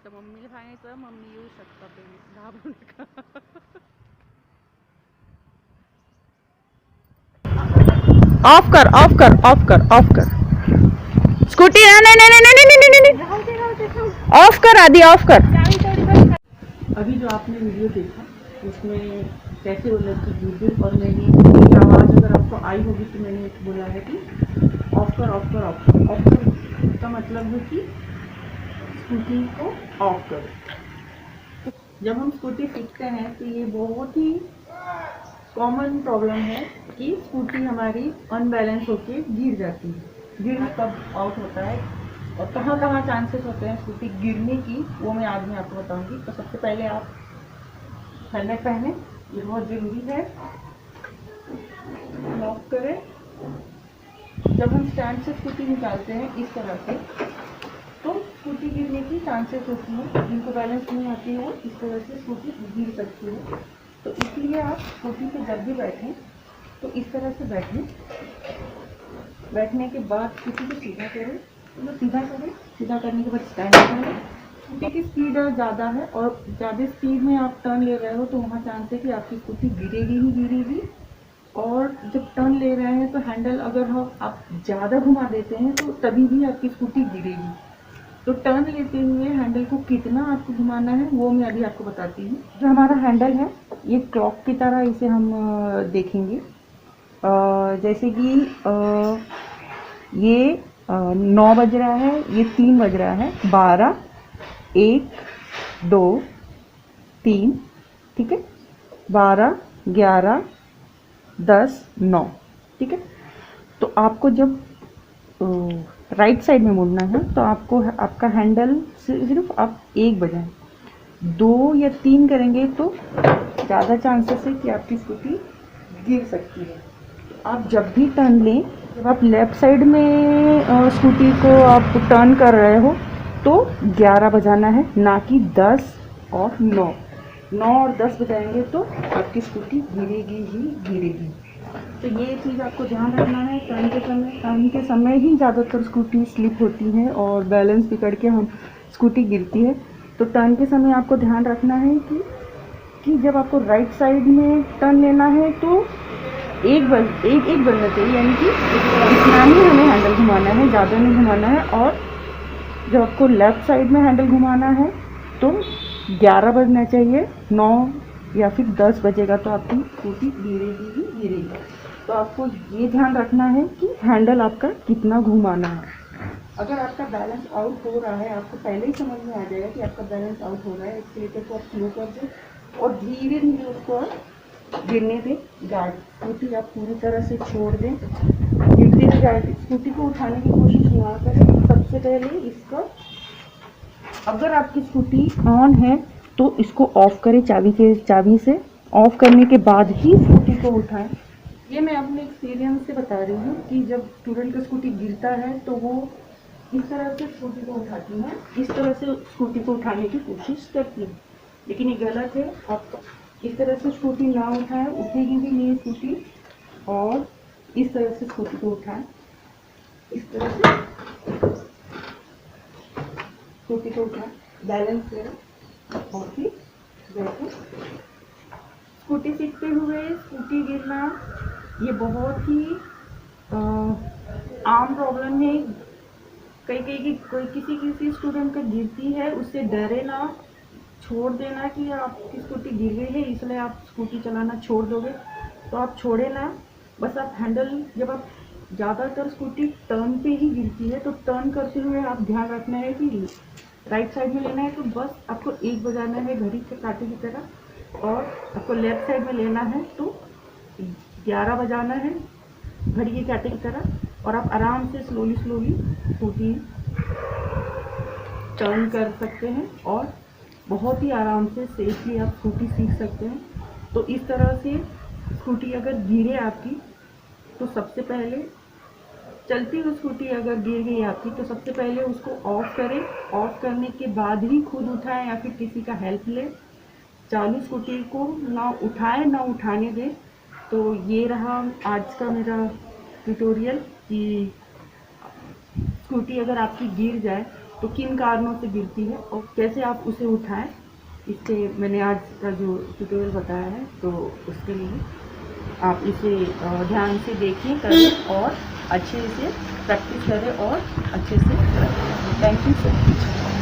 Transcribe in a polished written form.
तर मम्मीला सांगायचं मम्मी येऊ शकता प्लीज घाबरू नका. ऑफ कर ऑफ कर ऑफ कर ऑफ कर स्कूटी. नहीं नहीं नहीं नहीं नहीं नहीं नहीं ऑफ कर आदि ऑफ कर. अभी जो आपने वीडियो देखा उसमें कैसे बोला कि यूट्यूब और मैंने आवाज़ अगर आपको आई होगी तो मैंने बोला है कि ऑफ कर ऑफ कर ऑफ कर. ऑफ कर इसका मतलब है कि स्कूटी को ऑफ करो. जब हम स्कूटी सीखते हैं तो ये बहुत ही कॉमन प्रॉब्लम है कि स्कूटी हमारी अनबैलेंस होके गिर जाती है. गिरना कब आउट होता है और कहाँ कहाँ चांसेस होते हैं स्कूटी गिरने की, वो मैं आज मैं आपको बताऊंगी. तो सबसे पहले आप हेलमेट पहने, ये बहुत ज़रूरी है. लॉक करें. जब हम स्टैंड से स्कूटी निकालते हैं इस तरह से तो स्कूटी गिरने की चांसेस होती है. जिनको बैलेंस नहीं आती है इस तरह से स्कूटी गिर सकती है. तो इसलिए आप स्कूटी पे जब भी बैठें तो इस तरह से बैठें. बैठने के बाद स्कूटी को सीधा करें. तो सीधा करें. सीधा करने के बाद स्टैंड करें. स्कूटी की स्पीड ज़्यादा है और ज़्यादा स्पीड में आप टर्न ले रहे हो तो वहाँ चांस है कि आपकी स्कूटी गिरेगी ही गिरेगी. और जब टर्न ले रहे हैं तो हैंडल अगर आप ज़्यादा घुमा देते हैं तो तभी भी आपकी स्कूटी गिरेगी. तो टर्न लेते हुए हैंडल को कितना आपको घुमाना है वो मैं अभी आपको बताती हूँ. जो हमारा हैंडल है ये क्लॉक की तरह इसे हम देखेंगे. जैसे कि ये 9 बज रहा है, ये 3 बज रहा है, 12, 1, 2, 3, ठीक है, 12, 11, 10, 9, ठीक है. तो आपको जब राइट साइड में मुड़ना है तो आपको आपका हैंडल सिर्फ आप 1 बजाएं. 2 या 3 करेंगे तो ज़्यादा चांसेस है कि आपकी स्कूटी गिर सकती है. आप जब भी टर्न लें, जब आप लेफ़्ट साइड में स्कूटी को आप टर्न कर रहे हो तो 11 बजाना है, ना कि 10 और 9. 9 और 10 बजाएंगे तो आपकी स्कूटी गिरेगी ही गिरेगी. तो ये चीज़ आपको ध्यान रखना है. टर्न के समय ही ज़्यादातर स्कूटी स्लिप होती है और बैलेंस बिगड़ के हम स्कूटी गिरती है. तो टर्न के समय आपको ध्यान रखना है कि जब आपको राइट साइड में टर्न लेना है तो एक बजना चाहिए, यानी कि इतना ही हमें हैंडल घुमाना है, ज़्यादा नहीं घुमाना है. और जब आपको लेफ़्ट साइड में हैंडल घुमाना है तो 11 बजना चाहिए. 9 या फिर 10 बजेगा तो आपकी स्कूटी गिरेगी ही गिरेगी. तो आपको ये ध्यान रखना है कि हैंडल आपका कितना घुमाना है. अगर आपका बैलेंस आउट हो रहा है, आपको पहले ही समझ में आ जाएगा कि आपका बैलेंस आउट हो रहा है. एक्सीलेटर को आप स्लो कर दें और धीरे धीरे उसको गिरने दें. गाड़ी स्कूटी आप पूरी तरह से छोड़ दें. गिरती हुई गाड़ी स्कूटी को उठाने की कोशिश ना करें. सबसे पहले इसका, अगर आपकी स्कूटी ऑन है तो इसको ऑफ़ करें चाबी से. ऑफ़ करने के बाद ही स्कूटी को उठाएं. ये मैं अपने एक्सपीरियंस से बता रही हूँ कि जब स्टूडेंट का स्कूटी गिरता है तो वो इस तरह से स्कूटी को उठाती है, इस तरह से स्कूटी को उठाने की कोशिश करती है, लेकिन ये गलत है. आप इस तरह से स्कूटी ना उठाएं, उठेगी भी नहीं स्कूटी. और इस तरह से स्कूटी को उठाएं, इस तरह से स्कूटी को उठाएं, बैलेंस करें और फिर बैठें. स्कूटी सीखते हुए स्कूटी गिरना ये बहुत ही आम प्रॉब्लम है. कोई किसी स्टूडेंट का गिरती है, उससे डरे ना, छोड़ देना कि आपकी स्कूटी गिर गई है इसलिए आप स्कूटी चलाना छोड़ दोगे. तो आप छोड़े ना, बस आप हैंडल, जब आप ज़्यादातर स्कूटी टर्न पे ही गिरती है तो टर्न करते हुए आप ध्यान रखना है कि राइट साइड में लेना है तो बस आपको 1 बजाना है घड़ी के कांटे की तरह. और आपको लेफ़्ट साइड में लेना है तो 11 बजाना है घड़ी के कांटे की तरह. और आप आराम से स्लोली स्कूटी टर्न कर सकते हैं और बहुत ही आराम से सेफली आप स्कूटी सीख सकते हैं. तो इस तरह से स्कूटी अगर गिरे आपकी तो सबसे पहले, चलती हुई स्कूटी अगर गिर गई आपकी तो सबसे पहले उसको ऑफ़ करें. ऑफ़ करने के बाद ही खुद उठाएं या फिर किसी का हेल्प लें. चालू स्कूटी को ना उठाएं ना उठाने दें. तो ये रहा आज का मेरा ट्यूटोरियल कि स्कूटी अगर आपकी गिर जाए तो किन कारणों से गिरती है और कैसे आप उसे उठाएं, इससे मैंने आज का जो ट्यूटोरियल बताया है। तो उसके लिए आप इसे ध्यान से देखें, करें और अच्छे से प्रैक्टिस करें और अच्छे से करें। Thank you so much.